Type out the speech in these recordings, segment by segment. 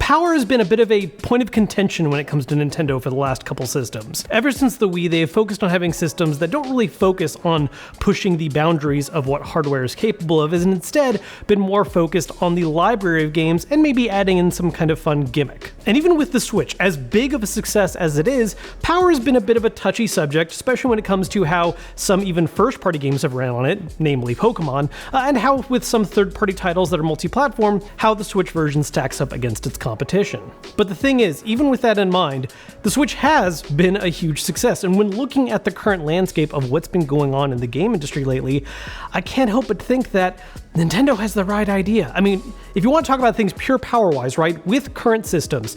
Power has been a bit of a point of contention when it comes to Nintendo for the last couple systems. Ever since the Wii, they have focused on having systems that don't really focus on pushing the boundaries of what hardware is capable of, and instead been more focused on the library of games and maybe adding in some kind of fun gimmick. And even with the Switch, as big of a success as it is, power has been a bit of a touchy subject, especially when it comes to how some even first-party games have ran on it, namely Pokemon, and how with some third-party titles that are multi-platform, how the Switch version stacks up against its competition. But the thing is, even with that in mind, the Switch has been a huge success, and when looking at the current landscape of what's been going on in the game industry lately, I can't help but think that Nintendo has the right idea. I mean, if you want to talk about things pure power-wise, right, with current systems,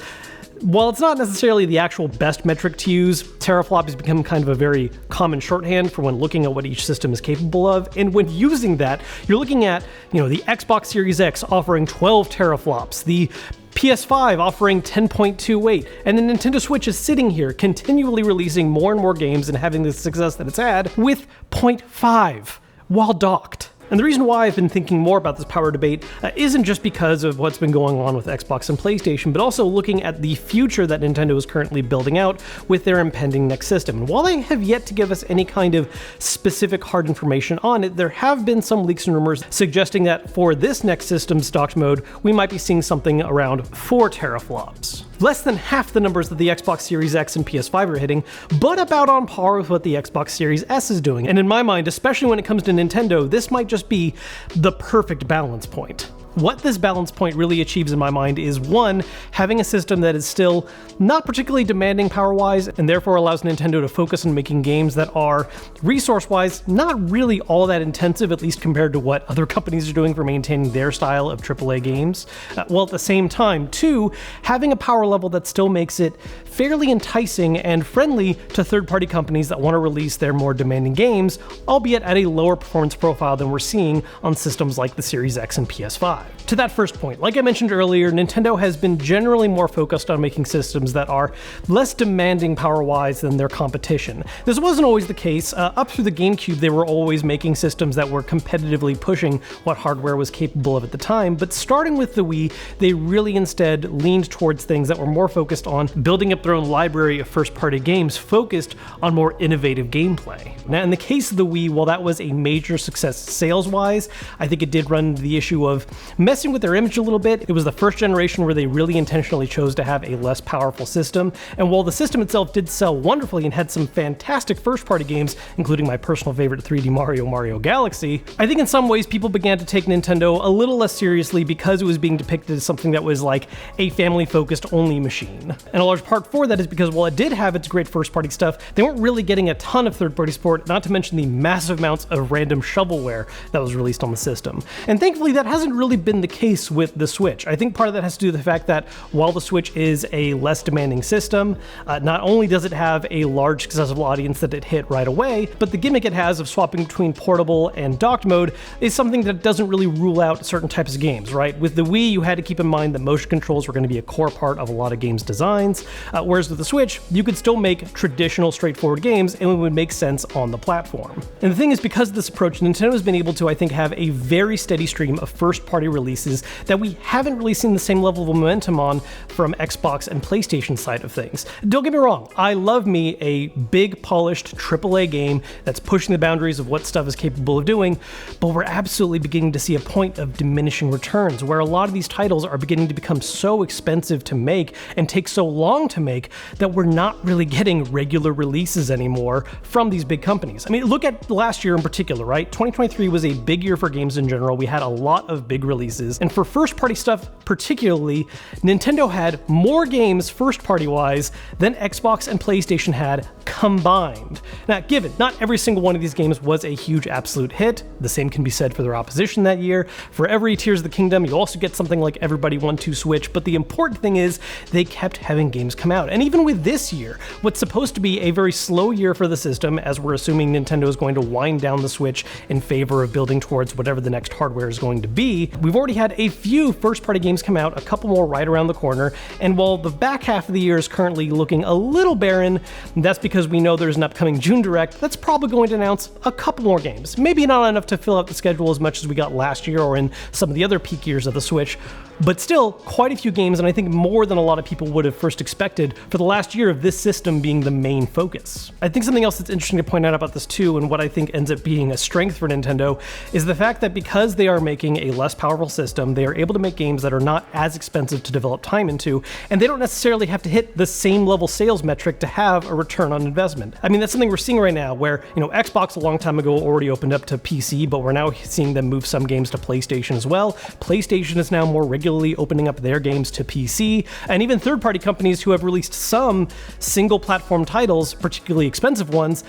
while it's not necessarily the actual best metric to use, teraflop has become kind of a very common shorthand for when looking at what each system is capable of, and when using that, you're looking at, the Xbox Series X offering 12 teraflops, the PS5 offering 10.28, and the Nintendo Switch is sitting here continually releasing more and more games and having the success that it's had with 0.5 while docked. And the reason why I've been thinking more about this power debate isn't just because of what's been going on with Xbox and PlayStation, but also looking at the future that Nintendo is currently building out with their impending next system. And while they have yet to give us any kind of specific hard information on it, there have been some leaks and rumors suggesting that for this next system's docked mode, we might be seeing something around 4 teraflops. Less than half the numbers that the Xbox Series X and PS5 are hitting, but about on par with what the Xbox Series S is doing. And in my mind, especially when it comes to Nintendo, this might just be the perfect balance point. What this balance point really achieves in my mind is, one, having a system that is still not particularly demanding power-wise, and therefore allows Nintendo to focus on making games that are, resource-wise, not really all that intensive, at least compared to what other companies are doing for maintaining their style of AAA games. While at the same time, two, having a power level that still makes it fairly enticing and friendly to third-party companies that want to release their more demanding games, albeit at a lower performance profile than we're seeing on systems like the Series X and PS5. To that first point, like I mentioned earlier, Nintendo has been generally more focused on making systems that are less demanding power-wise than their competition. This wasn't always the case. Up through the GameCube, they were always making systems that were competitively pushing what hardware was capable of at the time, but starting with the Wii, they really instead leaned towards things that were more focused on building up their own library of first-party games focused on more innovative gameplay. Now, in the case of the Wii, while that was a major success sales-wise, I think it did run into the issue of messing with their image a little bit. It was the first generation where they really intentionally chose to have a less powerful system, and while the system itself did sell wonderfully and had some fantastic first-party games, including my personal favorite 3D Mario Galaxy, I think in some ways people began to take Nintendo a little less seriously because it was being depicted as something that was like a family-focused only machine. And a large part for that is because while it did have its great first-party stuff, they weren't really getting a ton of third-party support, not to mention the massive amounts of random shovelware that was released on the system. And thankfully that hasn't really been the case with the Switch. I think part of that has to do with the fact that while the Switch is a less demanding system, not only does it have a large successful audience that it hit right away, but the gimmick it has of swapping between portable and docked mode is something that doesn't really rule out certain types of games, right? With the Wii, you had to keep in mind that motion controls were going to be a core part of a lot of games' designs, whereas with the Switch, you could still make traditional straightforward games and it would make sense on the platform. And the thing is, because of this approach, Nintendo has been able to, I think, have a very steady stream of first-party releases that we haven't really seen the same level of momentum on from Xbox and PlayStation side of things. Don't get me wrong, I love me a big polished AAA game that's pushing the boundaries of what stuff is capable of doing, but we're absolutely beginning to see a point of diminishing returns where a lot of these titles are beginning to become so expensive to make and take so long to make that we're not really getting regular releases anymore from these big companies. I mean, look at last year in particular, right? 2023 was a big year for games in general. We had a lot of big releases, and for first-party stuff particularly, Nintendo had more games first-party wise than Xbox and PlayStation had combined. Now, given not every single one of these games was a huge absolute hit, the same can be said for their opposition that year. For every Tears of the Kingdom, you also get something like Everybody Want to Switch, but the important thing is they kept having games come out. And even with this year, what's supposed to be a very slow year for the system, as we're assuming Nintendo is going to wind down the Switch in favor of building towards whatever the next hardware is going to be, we We've already had a few first-party games come out, a couple more right around the corner, and while the back half of the year is currently looking a little barren, that's because we know there's an upcoming June Direct that's probably going to announce a couple more games. Maybe not enough to fill out the schedule as much as we got last year or in some of the other peak years of the Switch, but still quite a few games, and I think more than a lot of people would have first expected for the last year of this system being the main focus. I think something else that's interesting to point out about this too, and what I think ends up being a strength for Nintendo, is the fact that because they are making a less powerful system, they are able to make games that are not as expensive to develop time into, and they don't necessarily have to hit the same level sales metric to have a return on investment. I mean, that's something we're seeing right now where, Xbox a long time ago already opened up to PC, but we're now seeing them move some games to PlayStation as well. PlayStation is now more regularly opening up their games to PC, and even third-party companies who have released some single-platform titles, particularly expensive ones,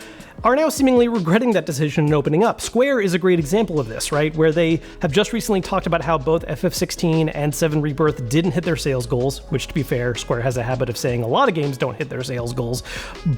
are now seemingly regretting that decision and opening up. Square is a great example of this, right? Where they have just recently talked about how both FF16 and 7 Rebirth didn't hit their sales goals, which, to be fair, Square has a habit of saying a lot of games don't hit their sales goals.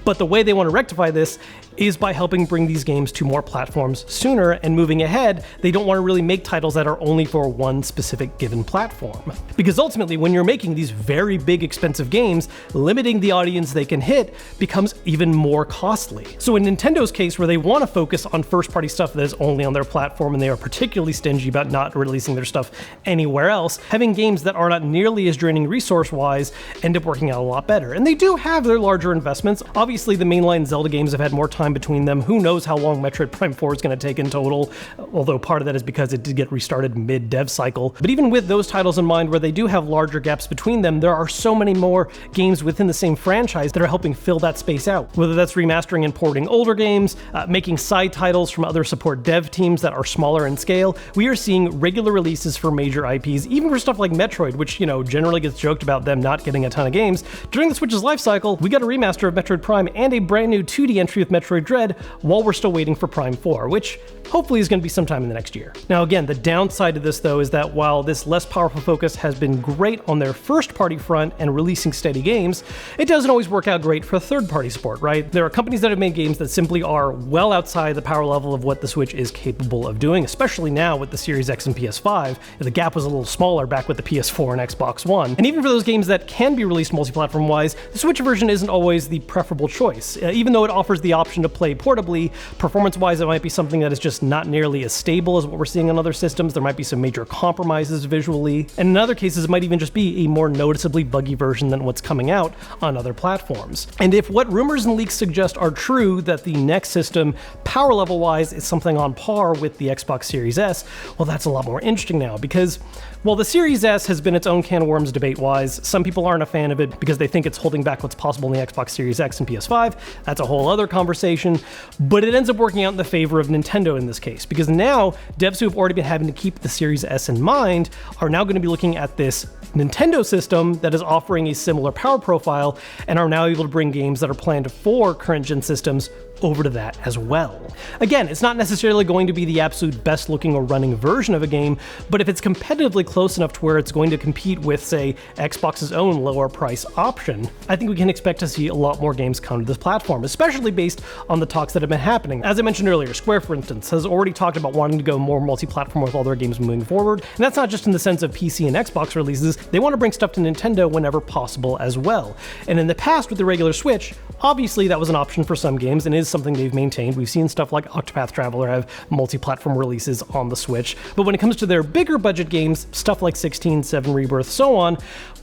But the way they want to rectify this is by helping bring these games to more platforms sooner, and moving ahead, they don't want to really make titles that are only for one specific given platform. Because ultimately, when you're making these very big, expensive games, limiting the audience they can hit becomes even more costly. So in Nintendo's case, where they want to focus on first-party stuff that is only on their platform, and they are particularly stingy about not releasing their stuff anywhere else, having games that are not nearly as draining resource-wise end up working out a lot better. And they do have their larger investments. Obviously, the mainline Zelda games have had more time between them. Who knows how long Metroid Prime 4 is going to take in total, although part of that is because it did get restarted mid-dev cycle. But even with those titles in mind, where they do have larger gaps between them, there are so many more games within the same franchise that are helping fill that space out. Whether that's remastering and porting older games, making side titles from other support dev teams that are smaller in scale, we are seeing regular releases for major IPs, even for stuff like Metroid, which, generally gets joked about them not getting a ton of games. During the Switch's life cycle, we got a remaster of Metroid Prime and a brand new 2D entry with Metroid Dread while we're still waiting for Prime 4, which hopefully is going to be sometime in the next year. Now again, the downside to this though is that while this less powerful focus has been great on their first-party front and releasing steady games, it doesn't always work out great for third-party support, right? There are companies that have made games that simply are well outside the power level of what the Switch is capable of doing, especially now with the Series X and PS5. The gap was a little smaller back with the PS4 and Xbox One. And even for those games that can be released multi-platform-wise, the Switch version isn't always the preferable choice. Even though it offers the option to play portably, performance-wise it might be something that is just not nearly as stable as what we're seeing on other systems. There might be some major compromises visually, and in other cases it might even just be a more noticeably buggy version than what's coming out on other platforms. And if what rumors and leaks suggest are true, that the next system, power level-wise, is something on par with the Xbox Series S, well, that's a lot more interesting now, because while the Series S has been its own can of worms debate-wise, some people aren't a fan of it because they think it's holding back what's possible in the Xbox Series X and PS5. That's a whole other conversation, but it ends up working out in the favor of Nintendo in this case, because now devs who have already been having to keep the Series S in mind are now going to be looking at this Nintendo system that is offering a similar power profile, and are now able to bring games that are planned for current-gen systems over to that as well. Again, it's not necessarily going to be the absolute best looking or running version of a game, but if it's competitively close enough to where it's going to compete with, say, Xbox's own lower price option, I think we can expect to see a lot more games come to this platform, especially based on the talks that have been happening. As I mentioned earlier, Square, for instance, has already talked about wanting to go more multi-platform with all their games moving forward, and that's not just in the sense of PC and Xbox releases. They want to bring stuff to Nintendo whenever possible as well. And in the past with the regular Switch, obviously that was an option for some games and is something they've maintained. We've seen stuff like Octopath Traveler have multi-platform releases on the Switch, but when it comes to their bigger budget games, stuff like 16, 7 Rebirth, so on,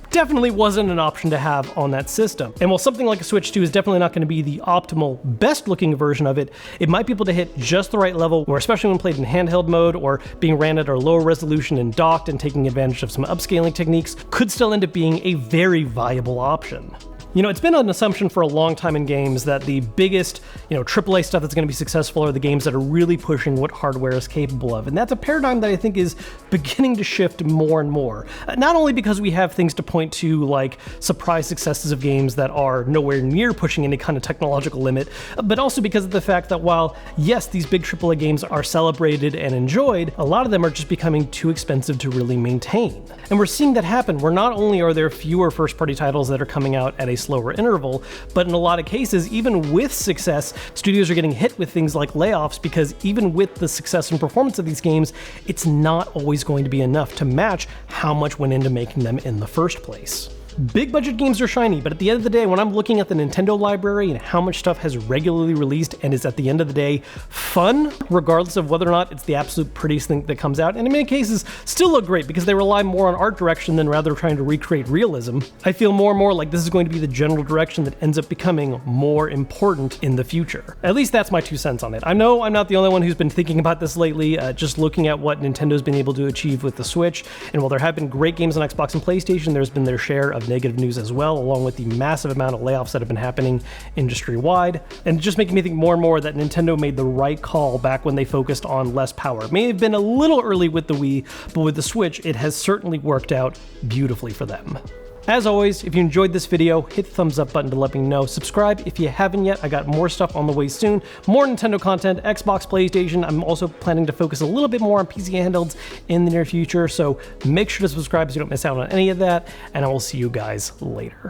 definitely wasn't an option to have on that system. And while something like a Switch 2 is definitely not going to be the optimal, best looking version of it, it might be able to hit just the right level, where especially when played in handheld mode or being ran at a lower resolution and docked and taking advantage of some upscaling techniques, could still end up being a very viable option. It's been an assumption for a long time in games that the biggest, AAA stuff that's going to be successful are the games that are really pushing what hardware is capable of. And that's a paradigm that I think is beginning to shift more and more. Not only because we have things to point to like surprise successes of games that are nowhere near pushing any kind of technological limit, but also because of the fact that while, yes, these big AAA games are celebrated and enjoyed, a lot of them are just becoming too expensive to really maintain. And we're seeing that happen, where not only are there fewer first-party titles that are coming out at a slower interval. But in a lot of cases, even with success, studios are getting hit with things like layoffs, because even with the success and performance of these games, it's not always going to be enough to match how much went into making them in the first place. Big budget games are shiny, but at the end of the day, when I'm looking at the Nintendo library and how much stuff has regularly released and is at the end of the day fun, regardless of whether or not it's the absolute prettiest thing that comes out, and in many cases still look great because they rely more on art direction than rather trying to recreate realism, I feel more and more like this is going to be the general direction that ends up becoming more important in the future. At least that's my 2 cents on it. I know I'm not the only one who's been thinking about this lately, just looking at what Nintendo's been able to achieve with the Switch, and while there have been great games on Xbox and PlayStation, there's been their share of negative news as well, along with the massive amount of layoffs that have been happening industry-wide, and just making me think more and more that Nintendo made the right call back when they focused on less power. It may have been a little early with the Wii, but with the Switch, it has certainly worked out beautifully for them. As always, if you enjoyed this video, hit the thumbs up button to let me know. Subscribe if you haven't yet. I got more stuff on the way soon. More Nintendo content, Xbox, PlayStation. I'm also planning to focus a little bit more on PC handhelds in the near future, so make sure to subscribe so you don't miss out on any of that, and I will see you guys later.